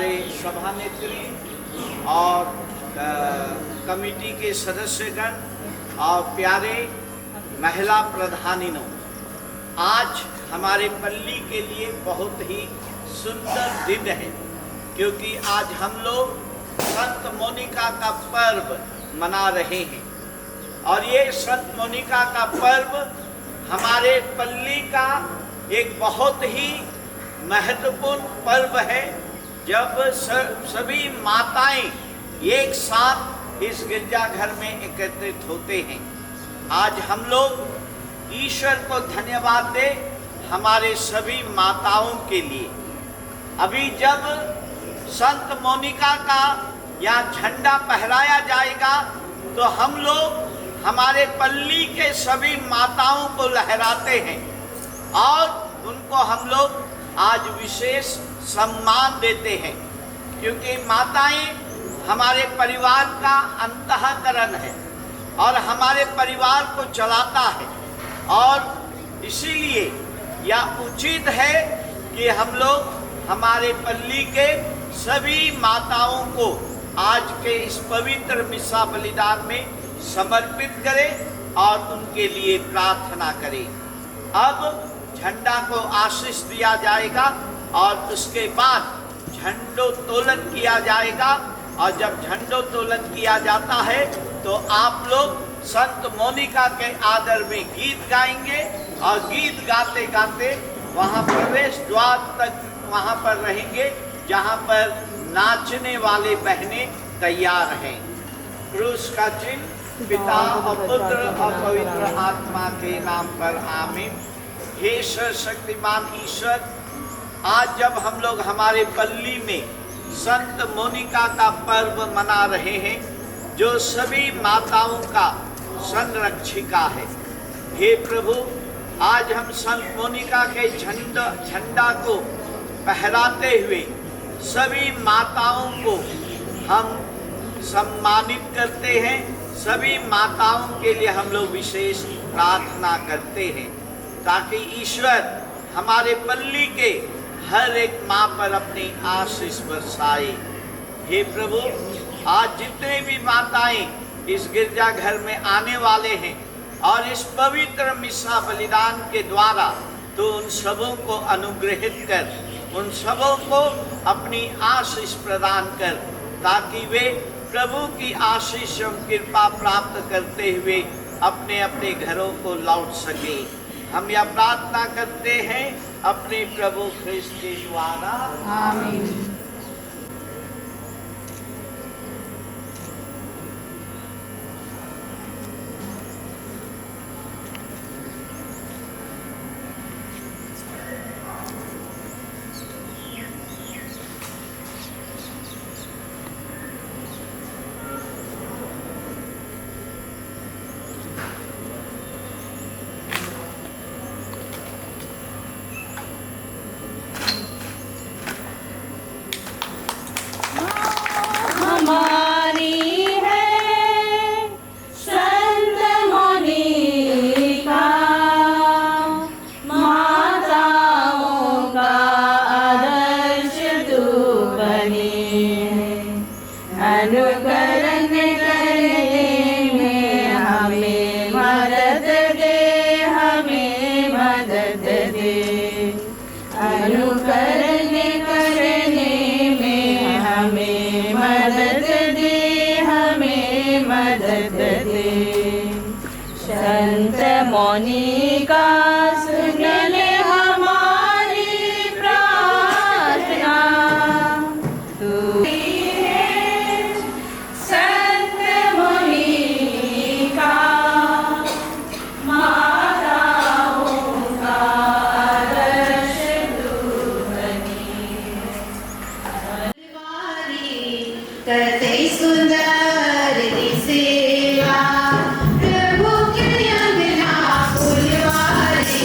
हमारे सभानेत्री और कमेटी के सदस्यगण और प्यारे महिला प्रधानिनों, आज हमारे पल्ली के लिए बहुत ही सुंदर दिन है, क्योंकि आज हम लोग संत मोनिका का पर्व मना रहे हैं। और ये संत मोनिका का पर्व हमारे पल्ली का एक बहुत ही महत्वपूर्ण पर्व है, जब सभी माताएं एक साथ इस गिरजाघर में एकत्रित होते हैं। आज हम लोग ईश्वर को धन्यवाद दें हमारे सभी माताओं के लिए। अभी जब संत मोनिका का यहाँ झंडा फहराया जाएगा तो हम लोग हमारे पल्ली के सभी माताओं को लहराते हैं और उनको हम लोग आज विशेष सम्मान देते हैं, क्योंकि माताएं हमारे परिवार का अंतःकरण है और हमारे परिवार को चलाता है। और इसीलिए यह उचित है कि हम लोग हमारे पल्ली के सभी माताओं को आज के इस पवित्र मिस्सा बलिदान में समर्पित करें और उनके लिए प्रार्थना करें। अब झंडा को आशीष दिया जाएगा और उसके बाद झंडोत्तोलन किया जाएगा। और जब झंडोत्तोलन किया जाता है तो आप लोग संत मोनिका के आदर में गीत गाएंगे और गीत गाते गाते वहाँ प्रवेश द्वार तक वहाँ पर रहेंगे, जहाँ पर नाचने वाले बहनें तैयार हैं। क्रूस का चिन्ह पिता और पुत्र और पवित्र आत्मा के नाम पर आमीन। हे सर्वशक्तिमान ईश्वर, आज जब हम लोग हमारे पल्ली में संत मोनिका का पर्व मना रहे हैं, जो सभी माताओं का संरक्षिका है, हे प्रभु, आज हम संत मोनिका के झंडा को फहराते हुए सभी माताओं को हम सम्मानित करते हैं। सभी माताओं के लिए हम लोग विशेष प्रार्थना करते हैं, ताकि ईश्वर हमारे पल्ली के हर एक माँ पर अपनी आशीष बरसाए। हे प्रभु, आज जितने भी माताएं इस गिरजाघर में आने वाले हैं और इस पवित्र मिस्सा बलिदान के द्वारा, तो उन सबों को अनुग्रहित कर, उन सबों को अपनी आशीष प्रदान कर, ताकि वे प्रभु की आशीष एवं कृपा प्राप्त करते हुए अपने अपने घरों को लौट सके। हम यह प्रार्थना करते हैं अपने प्रभु ख्रिस्त के द्वारा, आमीन। संत मोनिका सुन ले हमारी प्रार्थना, तू है संत मोनिका, माताओं का आदर्श तू बनी। करते सुंदर सेवा, प्रभु के अंगना फुलवारी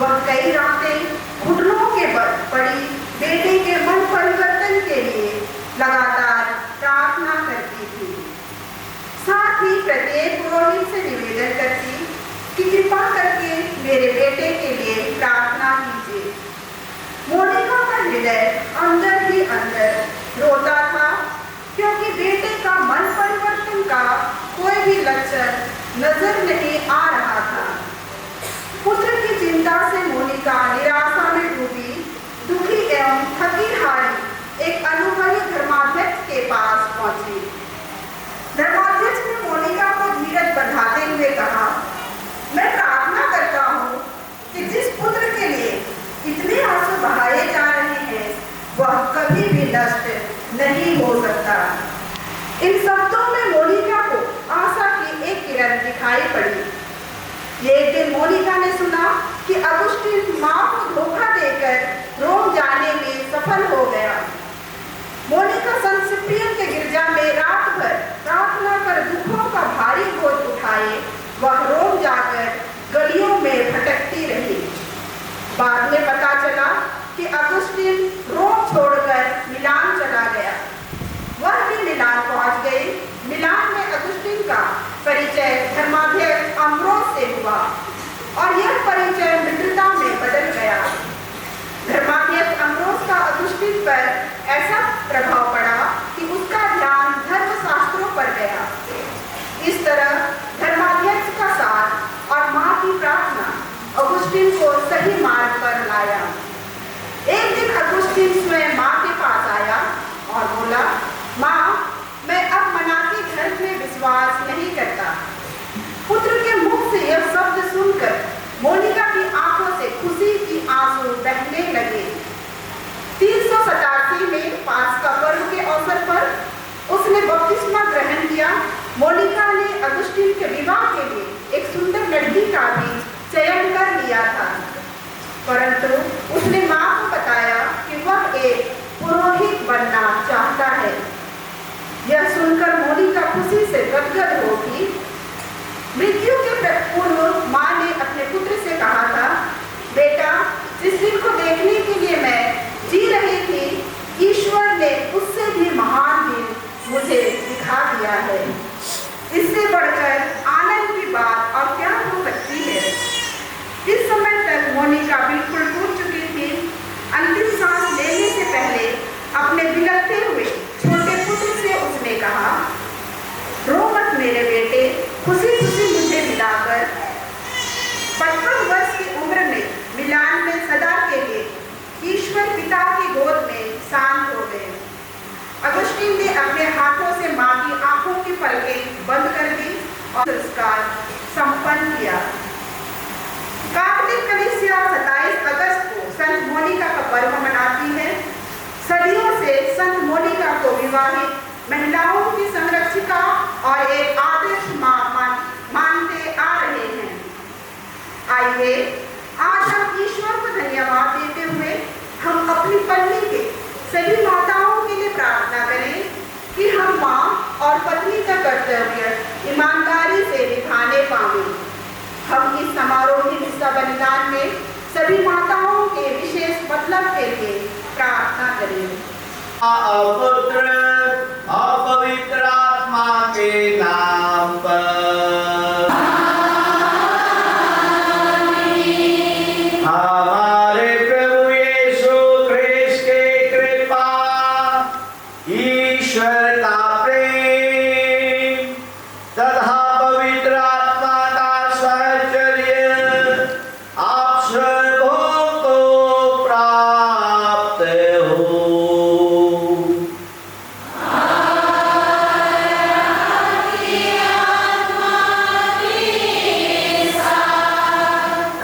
वह कई रातें घुटनों के बल पड़ी बेटे के मन परिवर्तन के लिए लगातार प्रार्थना करती थी। साथ ही प्रत्येक पुरोहित से निवेदन करती कि कृपा करके मेरे बेटे के लिए प्रार्थना कीजिए। मोनिका का हृदय अंदर ही अंदर रोता था, क्योंकि बेटे का मन परिवर्तन का कोई भी लक्षण नजर नहीं आ रहा था। पुत्र की चिंता से मोनिका निराशा में डूबी, दुखी एवं थकी हारी एक अनुभवी धर्माध्यक्ष के पास पहुंची। धर्माध्यक्ष ने मोनिका को धीरज बंधाते हुए कहा, मैं प्रार्थना करता हूँ कि जिस पुत्र के लिए इतने आंसू बहाए जा रहे हैं वह कभी भी नष्ट नहीं हो सकता। इन शब्दों में मोनिका को आशा की एक किरण दिखाई पड़ी। एक दिन मोनिका ने सुना कि अगुस्टीन मां को धोखा देकर रोम जाने में सफल हो गया। मोनिका संत सिप्रियन के गिरजा में रात भर प्रार्थना कर दुखों का भारी बोझ उठाए वह रोम जाकर गलियों में भटकती रही। बाद में पता चला कि अगुस्टीन रोम छोड़कर मिलान चला गया। वह भी मिलान पहुंच गई। मिलान में अगुस्टीन का परिचय धर्माध्यक्ष अम्ब्रोस से हुआ और यह परिचय मित्रता में बदल गया। धर्माध्यक्ष अम्ब्रोस का अगुस्टीन पर ऐसा प्रभाव पड़ा कि उसका ध्यान धर्मशास्त्रों पर गया। इस तरह धर्माध्यक्ष का साथ और मां की प्रार्थना अगुस्टीन को सही मार्ग पर लाया। एक दिन अगुस्टीन स्वयं मां के पास आया और बोला, मां, मैं अब मनाती धर्म में विश्वास नहीं करता। पुत्र के मुख से यह शब्द सुनकर मोनिका की आंखों से खुशी की आंसू बहने लगे। 387 में पास्का पर्व के अवसर पर उसने बपतिस्मा ग्रहण किया। मोनिका ने अगुस्टीन के विवाह के लिए एक सुंदर लड़की का भी चयन कर लिया था, परंतु उसने मां को बताया कि वह एक पुरोहित बनना चाहता है। यह सुनकर मोनिका खुशी से गदगद होगी। मृत्यु के पूर्व मां ने अपने पुत्र से कहा था, बेटा, जिस दिन को देखने के लिए मैं जी रही थी, ईश्वर ने उससे भी महान दिन मुझे दिखा दिया है। इससे बढ़कर आनंद की बात और क्या हो सकती है। इस समय तक मोनिका बिल्कुल टूट चुकी थी। अंतिम सांस लेने से पहले अपने बिलखते हुए छोटे पुत्र से उसने कहा, रो मत मेरे बेटे, खुशी खुशी मुझे मिलाकर। 55 वर्ष की उम्र में मिलान में सदा के लिए ईश्वर पिता की गोद में शांत हो गए। अगुस्टीन ने अपने हाथों से मां की आंखों की पलकें बंद कर दी और संस्कार संपन्न किया। कैथोलिक कलीसिया 27 अगस्त को संत मोनिका का पर्व मनाती है। सदियों से संत मोनिका को विवाहित महिलाओं की संरक्षिका और एक आदर्श मां मानते आ रहे हैं। आइए आज हम ईश्वर को धन्यवाद देते हुए हम अपनी पत्नी के सभी माताओं के लिए प्रार्थना करें कि हम मां और पत्नी का कर्तव्य ईमानदारी से निभाने पाएं। हम इस समारोही हिस्सा बलिदान में सभी माताओं के विशेष मतलब के लिए प्रार्थना करें। पुत्र और पवित्र आत्मा के नाम पर हमारे प्रभु यीशु ख्रिस्त की कृपा, ईश्वर का प्रेम तथा पवित्र आत्मा का साहचर्य आप सबों को प्राप्त हो।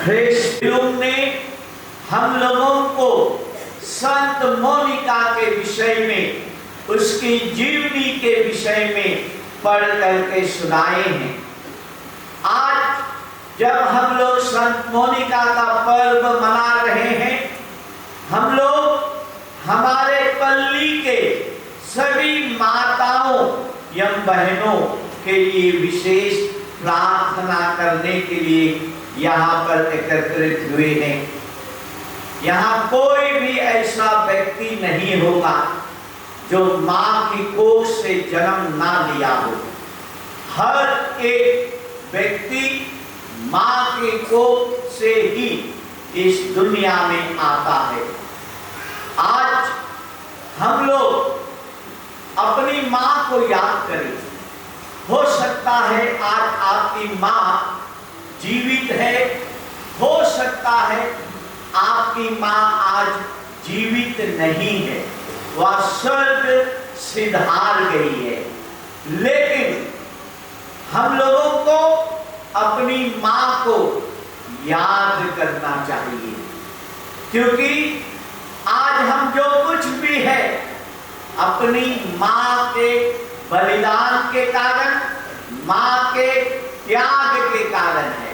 ख्रिस्त ने हम लोगों को संत मोनिका के विषय में, उसकी जीवनी के विषय में पढ़ करके सुनाए हैं। आज जब हम लोग संत मोनिका का पर्व मना रहे हैं, हम लोग हमारे पल्ली के सभी माताओं एवं बहनों के लिए विशेष प्रार्थना करने के लिए यहाँ पर एकत्रित हुए हैं। यहाँ कोई भी ऐसा व्यक्ति नहीं होगा जो माँ की कोख से जन्म ना लिया हो। हर एक व्यक्ति माँ के कोख से ही इस दुनिया में आता है। आज हम लोग अपनी माँ को याद करें। हो सकता है आज आपकी माँ जीवित है, हो सकता है आपकी माँ आज जीवित नहीं है, वह स्वर्ग सिधार गई है। लेकिन हम लोगों को अपनी माँ को याद करना चाहिए, क्योंकि आज हम जो कुछ भी है अपनी माँ के बलिदान के कारण, माँ के त्याग के कारण है।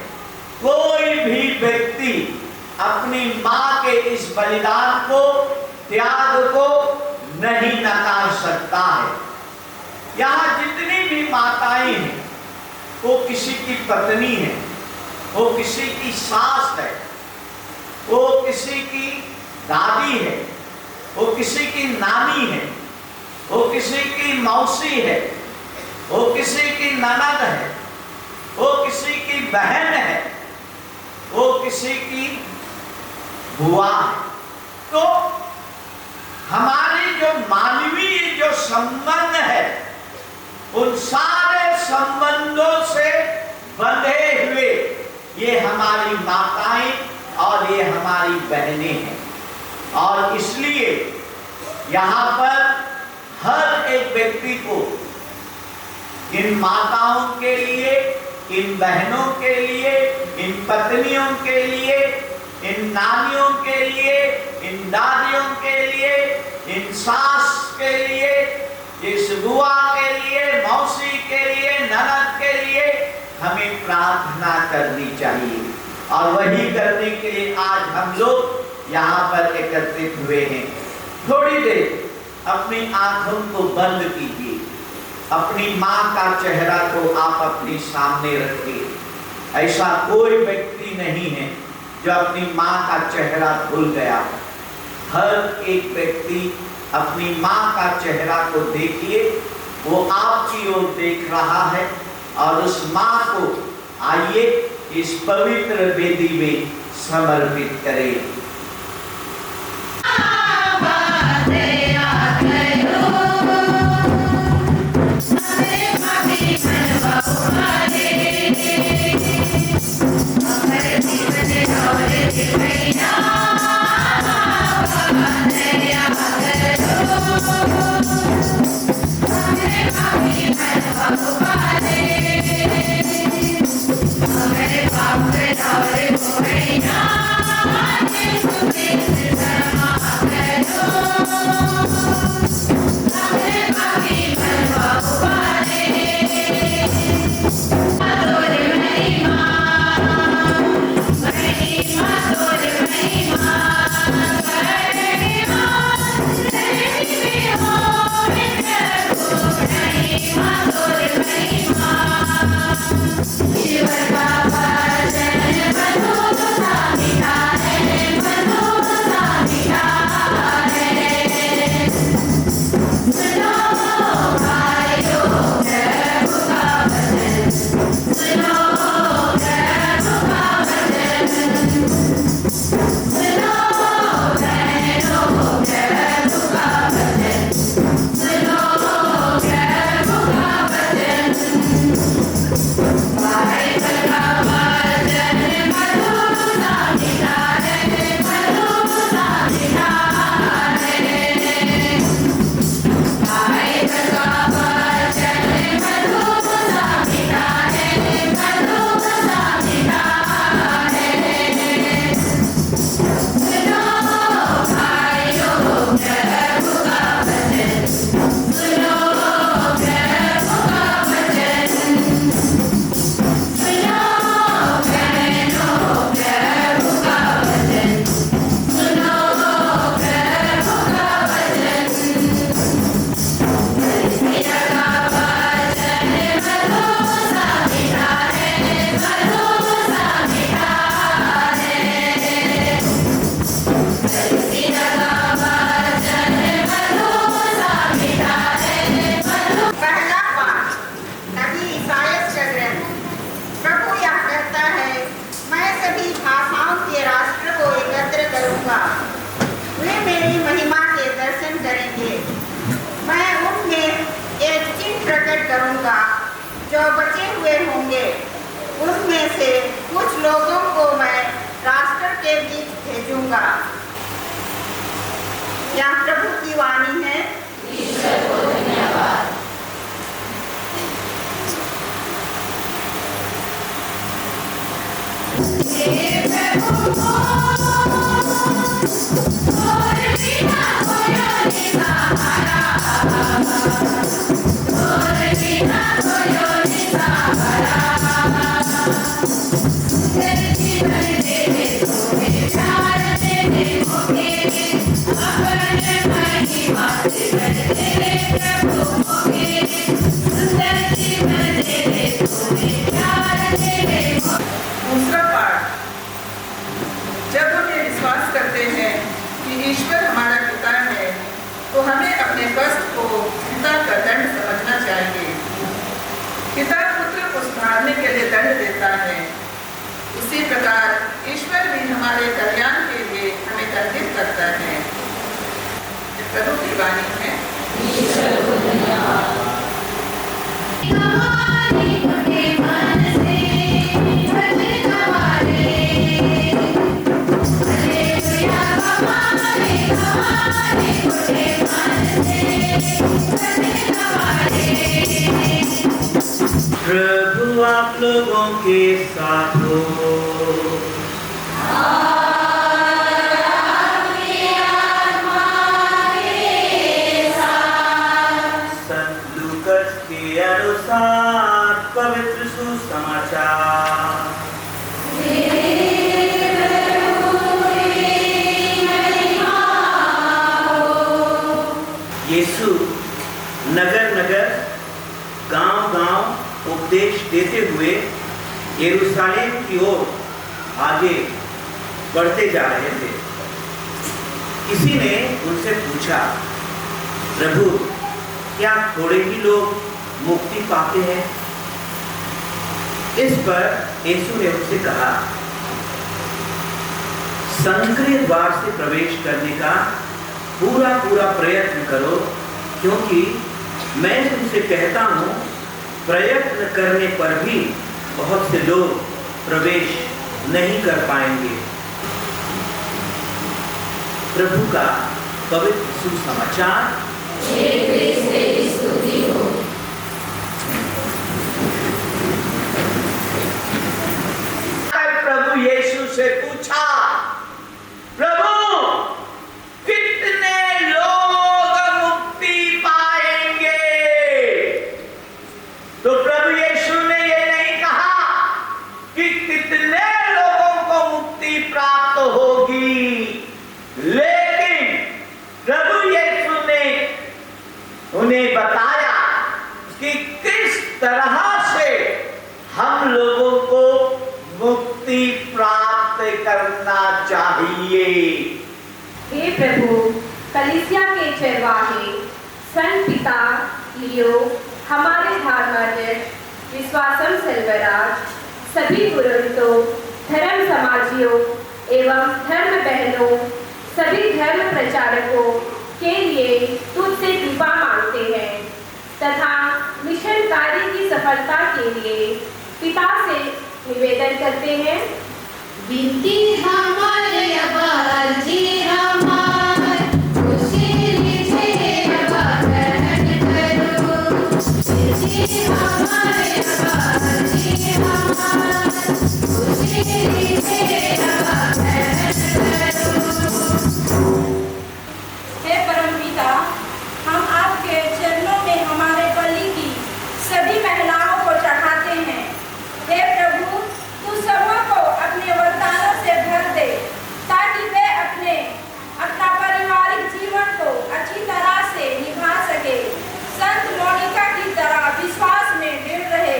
कोई भी व्यक्ति अपनी माँ के इस बलिदान को, त्याग को नहीं नकार सकता है। यहाँ जितनी भी माताएं हैं, वो किसी की पत्नी है, वो किसी की सास है, वो किसी की दादी है, वो किसी की नानी है, वो किसी की मौसी है, वो किसी की ननद है, वो किसी की बहन है, वो किसी की बुआ है। तो हमारी जो मानवीय जो संबंध है, उन सारे संबंधों से बंधे हुए ये हमारी माताएं और ये हमारी बहनें हैं। और इसलिए यहाँ पर हर एक व्यक्ति को इन माताओं के लिए, इन बहनों के लिए, इन पत्नियों के लिए, इन नानियों के लिए, इन दादियों के लिए, इन सास के लिए, इस बुआ के लिए, मौसी के लिए, ननद के लिए हमें प्रार्थना करनी चाहिए। और वही करने के लिए आज हम लोग यहाँ पर एकत्रित हुए हैं। थोड़ी देर अपनी आंखों को बंद कीजिए, अपनी माँ का चेहरा को आप अपने सामने रखिए। ऐसा कोई व्यक्ति नहीं है जो अपनी माँ का चेहरा भूल गया। हर एक व्यक्ति अपनी माँ का चेहरा को देखिए, वो आपकी ओर देख रहा है। और उस माँ को आइए इस पवित्र वेदी में समर्पित करें। Hare जो बचे हुए होंगे उसमें से कुछ लोगों को मैं राष्ट्र के बीच भेजूंगा। यह प्रभु की वाणी है। ईश्वर को धन्यवाद। हे प्रभु और बिना कोई सहारा, और बिना कोई सहारा, जीवन दे दे तुम्हें प्यार दे दे मोहे, अपने महिमा से भर दे प्रभु मोहे, सुंदर जीवन दे दे तुम्हें प्यार दे दे। दूसरा पाठ, जब हम ये विश्वास करते हैं कि ईश्वर हमारा पिता है तो हमें अपने कष्ट को पिता का दंड समझना चाहिए। पिता पुत्र को सुधारने के लिए दंड देता है, उसी प्रकार ईश्वर भी हमारे कल्याण के लिए हमें दंडित करता है। ये प्रभु की वाणी है। ईश्वर को धन्यवाद। हमारे खुले मन से भजन हमारे, हालेलुया हमारे खुले मन से भजन हमारे। प्रभु आप लोगों के साथ हो। संत लूकास के अनुसार पवित्र सुसमाचार। यीशु नगर नगर गांव गांव उपदेश देते हुए यरूशलेम की ओर आगे बढ़ते जा रहे थे। किसी ने उनसे पूछा, प्रभु क्या थोड़े ही लोग मुक्ति पाते हैं? इस पर यीशु ने उनसे कहा, संक्रिय द्वार से प्रवेश करने का पूरा पूरा प्रयत्न करो, क्योंकि मैं तुमसे कहता हूं प्रयत्न करने पर भी बहुत से लोग प्रवेश नहीं कर पाएंगे। प्रभु का पवित्र सुसमाचार। स्तुति हो। प्रभु यीशु से पूछा, प्रभु कितने लोग मुक्ति पाएंगे? तो प्रभु यीशु ने ये नहीं कहा कि कितने लोगों को मुक्ति प्राप्त होगी, लेकिन प्रभु यीशु ने उन्हें बताया कि किस तरह से हम लोगों को मुक्ति प्राप्त करना चाहिए। हे प्रभु, कलीसिया के चरवाहे, संत पिता लियो, हमारे धार्मिक विश्वासम सेल्वराज, सभी पुरोहितों, धर्म समाजियों एवं धर्म बहनों, सभी धर्म प्रचारकों के लिए तुझसे कृपा मांगते हैं तथा मिशन कार्य की सफलता के लिए पिता से निवेदन करते हैं। विनती हमारे अर्जी हमार, खुशी से ग्रहण करो। विनती हमारे अर्जी हमार, खुशी से ग्रहण करो। हे परमपिता, हम आपके चरणों में हमारे बलि की सभी महिलाओं को चढ़ाते हैं। हे प्रभु, तू सबों को अपने वरदानों से भर दे ताकि वे अपना पारिवारिक जीवन को अच्छी तरह से निभा सके, संत मोनिका की तरह विश्वास में दृढ़ रहे,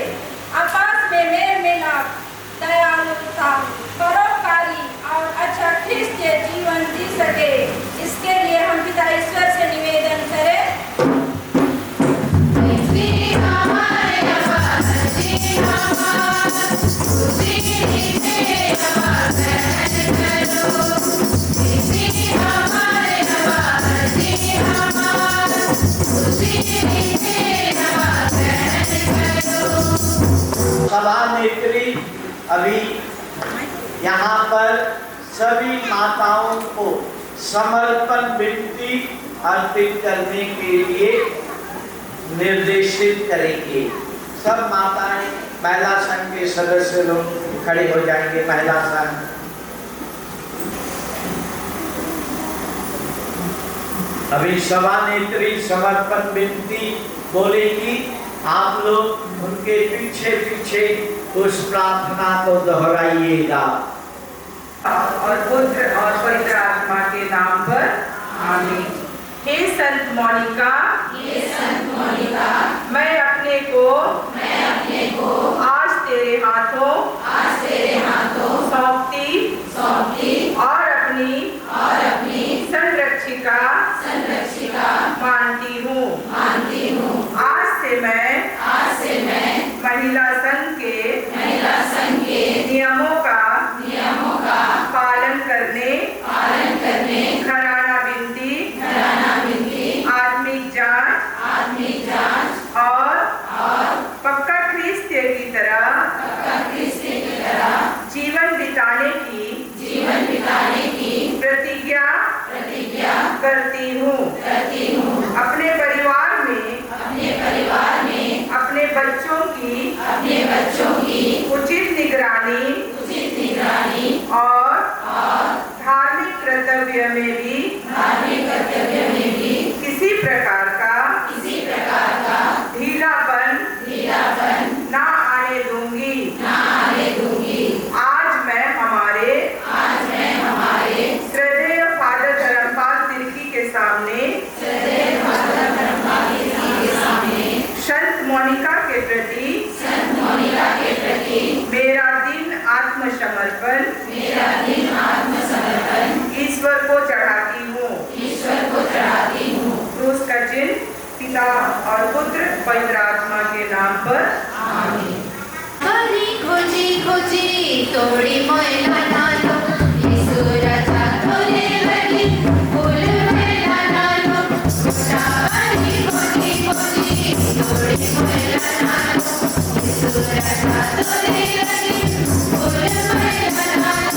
आपस में मेल मिलाप, दयालुता, परोपकारी और अच्छा ख्रिस्तीय जीवन जी सके। इसके लिए हम पिता ईश्वर से निवेदन करें। Thank you. सभानेत्री अभी यहाँ पर सभी माताओं को समर्पण विनती अर्पित करने के लिए निर्देशित करेंगे। सब माताएं, महिला संघ के सदस्य लोग खड़े हो जाएंगे। महिला संघ अभी सभानेत्री समर्पण विनती बोलेगी, आप लोग उनके पीछे पीछे उस प्रार्थना को दोहराइएगा। और पुत्र और पवित्र आत्मा के नाम पर आमीन। हे संत मोनिका, मैं अपने को आज तेरे हाथों सौंपती और अपनी संरक्षिका मानती हूँ। आज से मैं महिला संघ के नियमों का पालन करने घराना बिनती आत्मिक जांच और पक्का ख्रिस्तीय की तरह जीवन बिताने की प्रतिज्ञा करती हूँ। अपने परिवार में अपने बच्चों की उचित निगरानी और धार्मिक कर्तव्य में भी किसी प्रकार का ढीलापन ना आने दूंगी। आज मैं हमारे श्रद्धेय फादर धर्मपाल तिर्की के सामने संत मोनिका के प्रति मेरा दिन आत्मसमर्पण ईश्वर को चढ़ाती हूँ। क्रूस का चिन्ह पिता और पुत्र पवित्र आत्मा के नाम पर आमीन। खोजी तोड़ी मोयला नालो यीशु राजा तोले लगी फूल मेला नालो खोजी तोड़ी मोयला नालो यीशु राजा तोले लगी फूल मेला नालो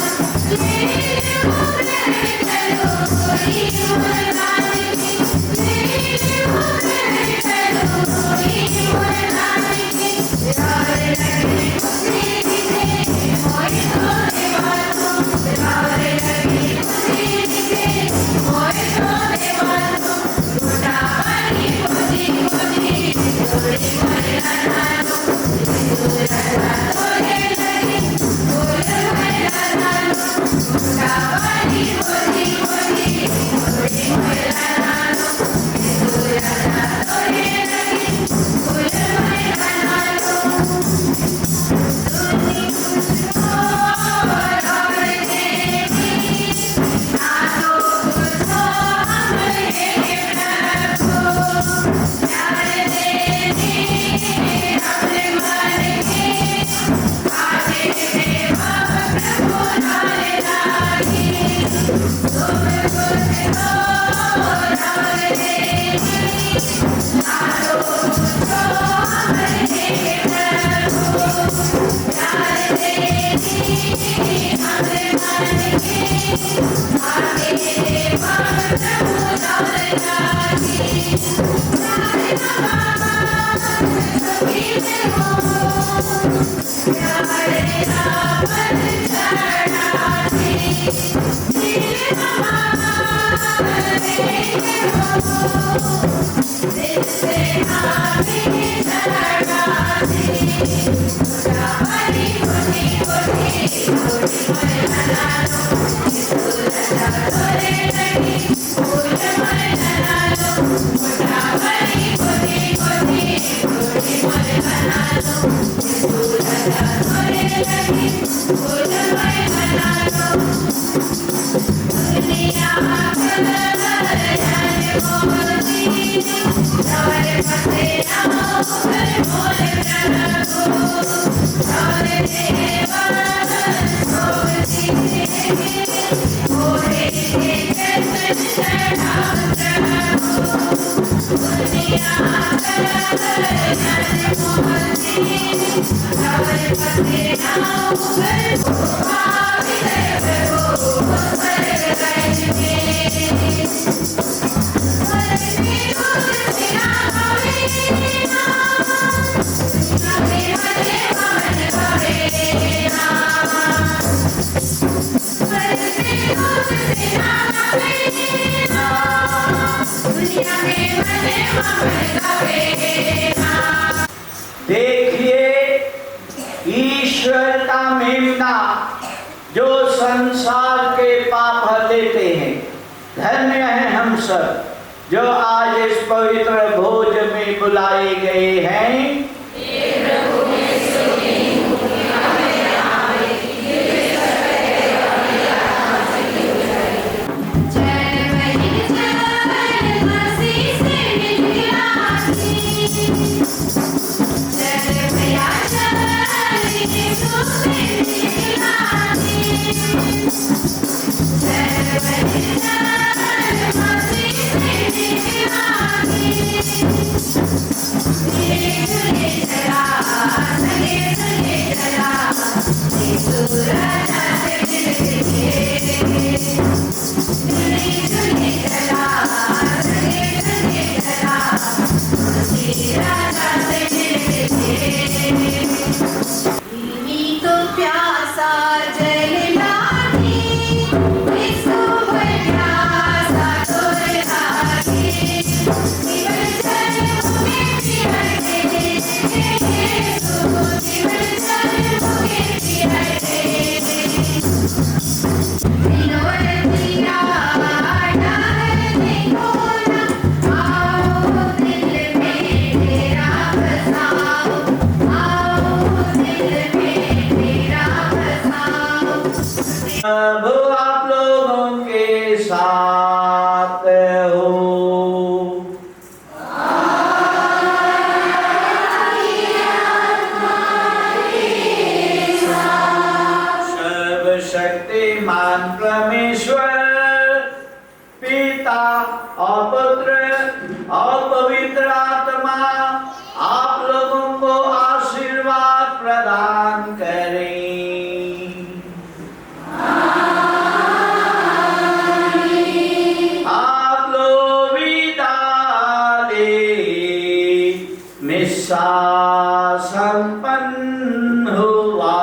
देखिए ईश्वर का मेमना जो संसार के पाप हर लेते हैं। धन्य है हम सब जो आज इस पवित्र भोज में बुलाए गए हैं। प्रभु आप लोगों के साथ हो। सर्वशक्तिमान परमेश्वर पिता और पुत्र और पवित्र आत्मा आप लोगों को आशीर्वाद प्रदान करें। मिस्सा संपन्न हुआ।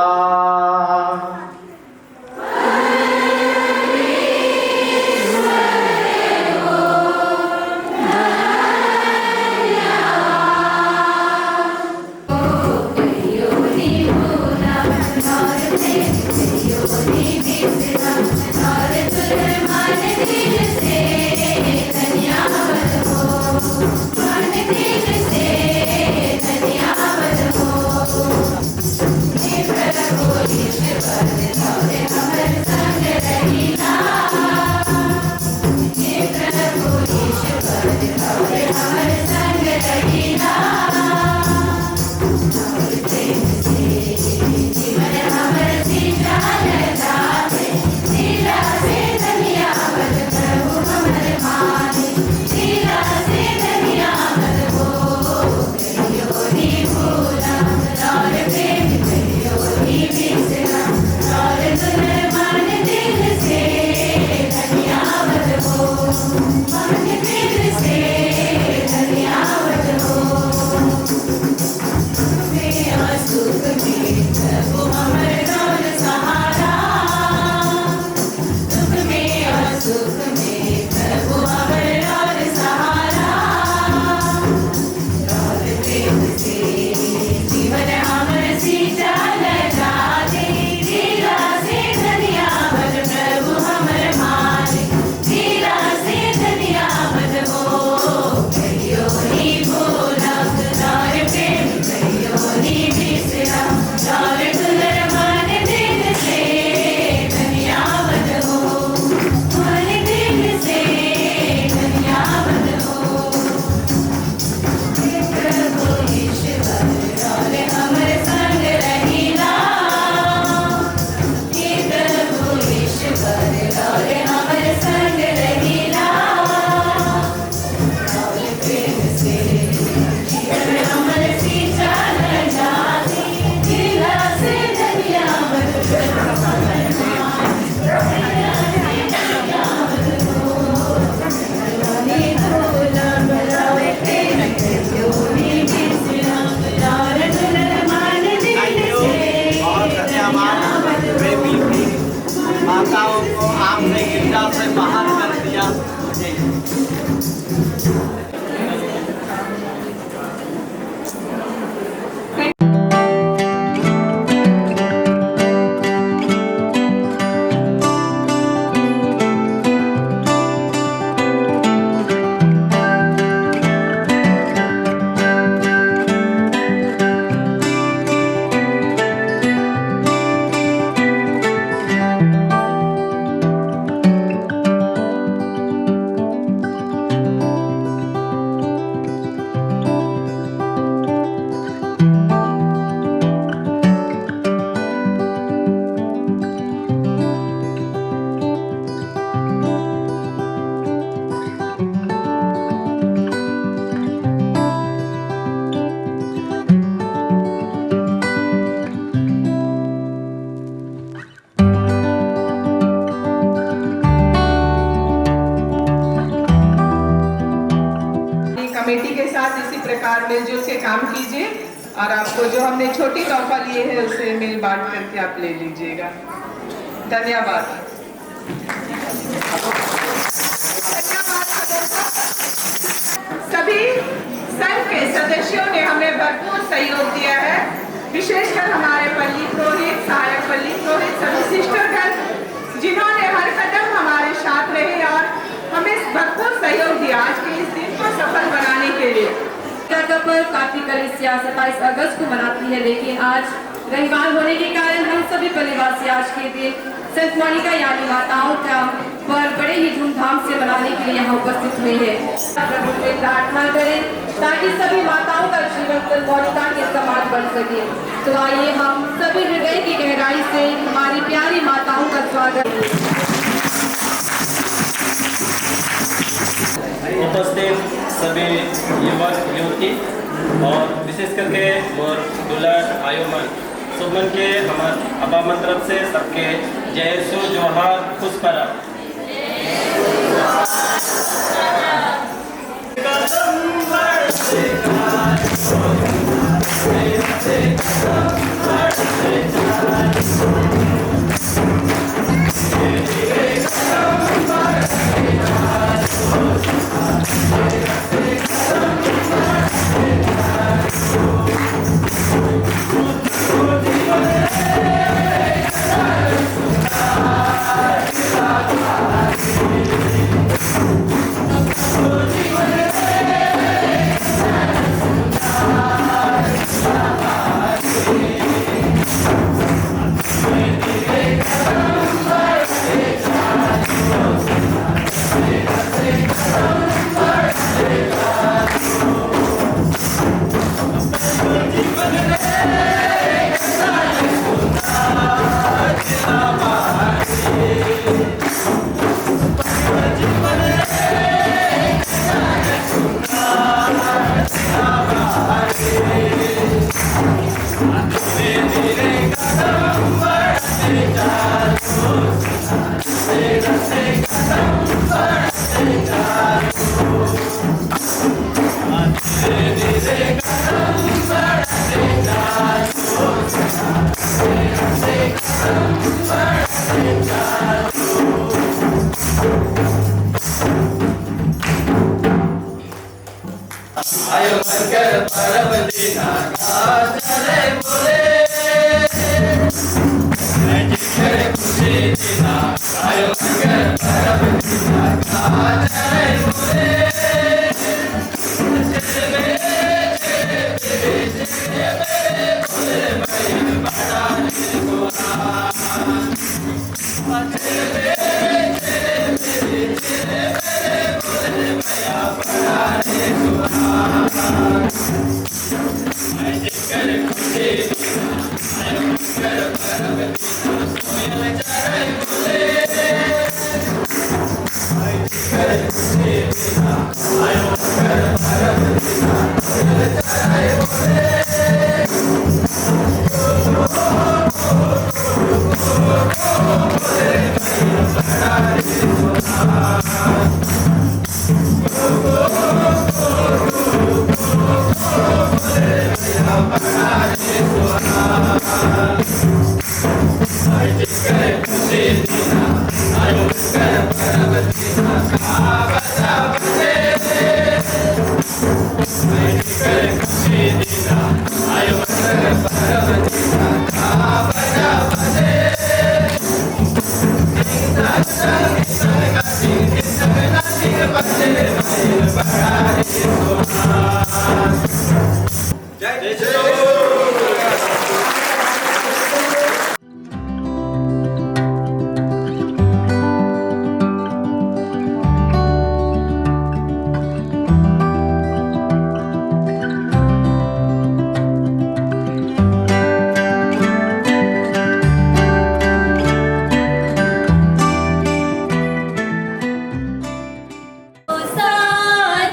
प्रकार मिलजुल के काम कीजिए और आपको जो हमने छोटी तोहफा लिए है उसे मिल बांट करके आप ले लीजिएगा। धन्यवाद। सभी संघ के सदस्यों ने हमें भरपूर सहयोग दिया है, विशेषकर हमारे पल्ली पुरोहित, सहायक पल्ली पुरोहित, सभी सिस्टरगण जिन्होंने हर कदम हमारे साथ रहे और हमें भरपूर सहयोग दिया आज के इस दिन को सफल बनाने के लिए। पर काफी कलिसिया 27 अगस्त को मनाती है, लेकिन आज रविवार होने के कारण हम सभी परिवारवासी आज के दिन संत मोनिका यानी माताओं का पर्व बड़े ही धूमधाम से मनाने के लिए यहाँ उपस्थित हुए हैं। प्रभु से प्रार्थना करें ताकि सभी माताओं का जीवन संत मोनिका के समान बन सके। तो आइए हम सभी हृदय की गहराई से हमारी प्यारी माताओं का स्वागत। उपस्थित सभी युवक युवती और विशेष करके मोर दुलर आयुमन सुमन के हमार अबामन तरफ से सबके जय सु जोहार खुश परब।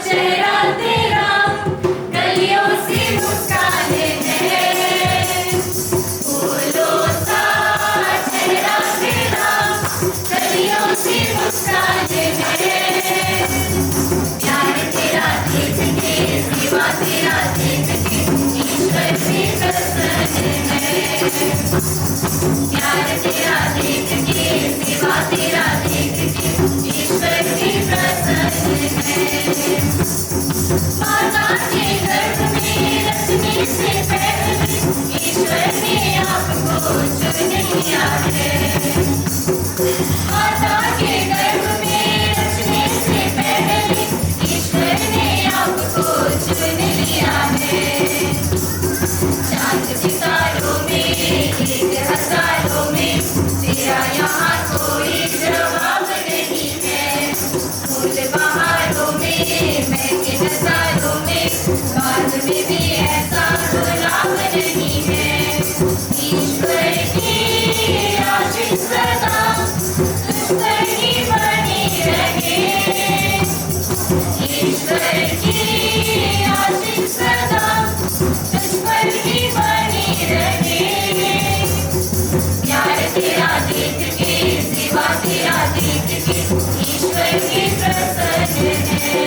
चेहरा तेरा देख के ईश्वर भी प्रसन्न है। प्यार तेरा देख के, सेवा तेरा देख के ईश्वर भी प्रसन्न है। माता के गर्भ में रचने से पहले ईश्वर ने आपको चुन लिया है। माता के गर्भ में रचने से पहले ईश्वर ने आपको चुन लिया है। चांद सितारों में, एक हजारों में तेरा यहाँ कोई जवाब नहीं है। फूल बहारों में, महके नजारों में, बाद में भी ऐसा गुलाब नहीं है। ईश्वर की आशीष सदा तुझ पर ही बनी रहे। ईश्वर की आशीष सदा तुझ पर ही बनी रहे। प्यार तेरा देख के, सेवा तेरा देख के ईश्वर भी प्रसन्न है।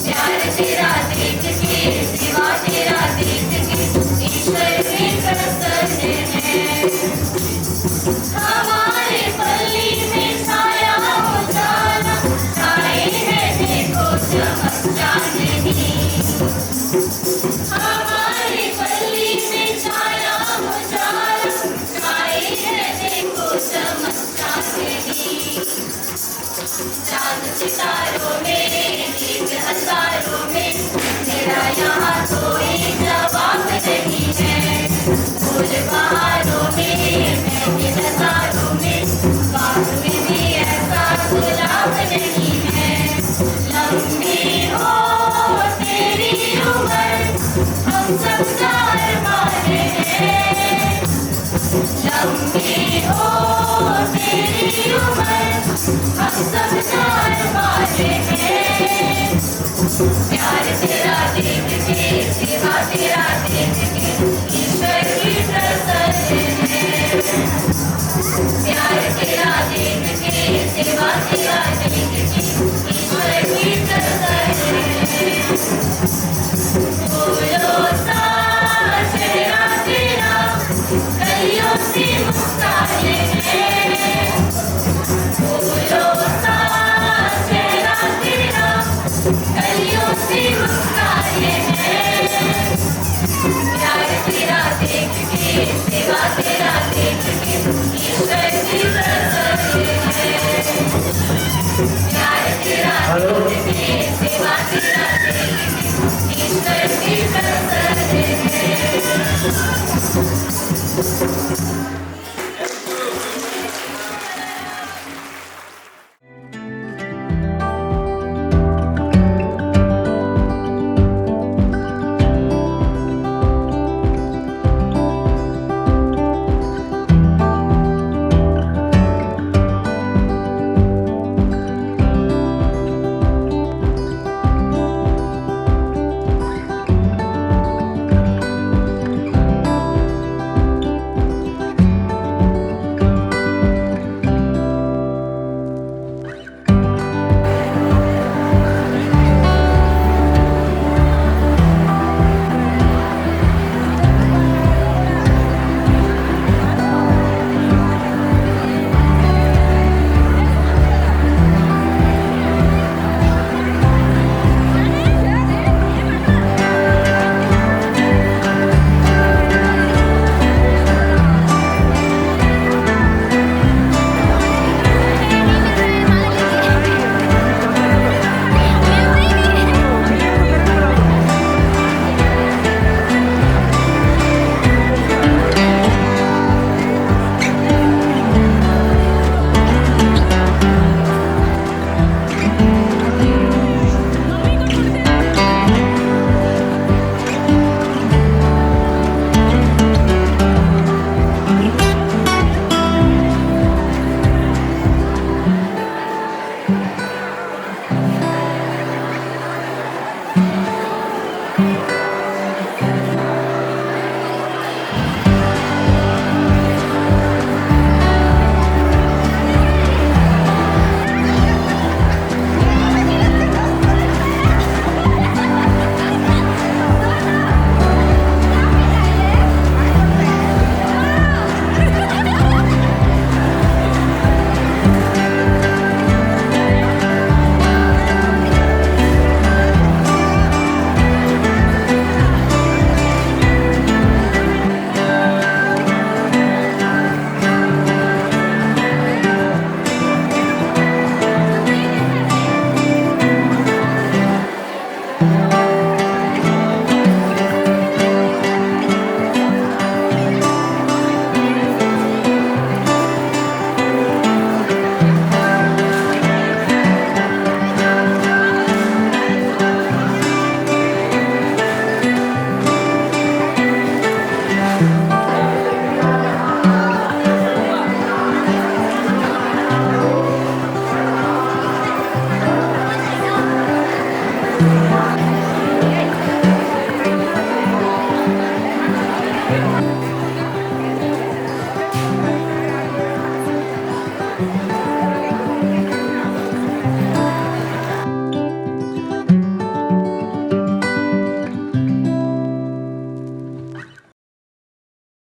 प्यार तेरा देख के, सेवा तेरा देख के ईश्वर भी प्रसन्न है। हमारे पल्ली में छाया उजाला, छाए है देखो चमक चांदनी। हमारे पल्ली में छाया उजाला, छाए है देखो चमक चांदनी। चांद सितारों में, एक हजारों में तेरा यहाँ कोई जवाब नहीं है। फूल बहारों में, महके नजारों में, बाग में भी ऐसा गुलाब नहीं है। लंबी हो तेरी उम्र, हम सबका अरमान है। लंबी हो तेरी उम्र, हम सबका अरमान है।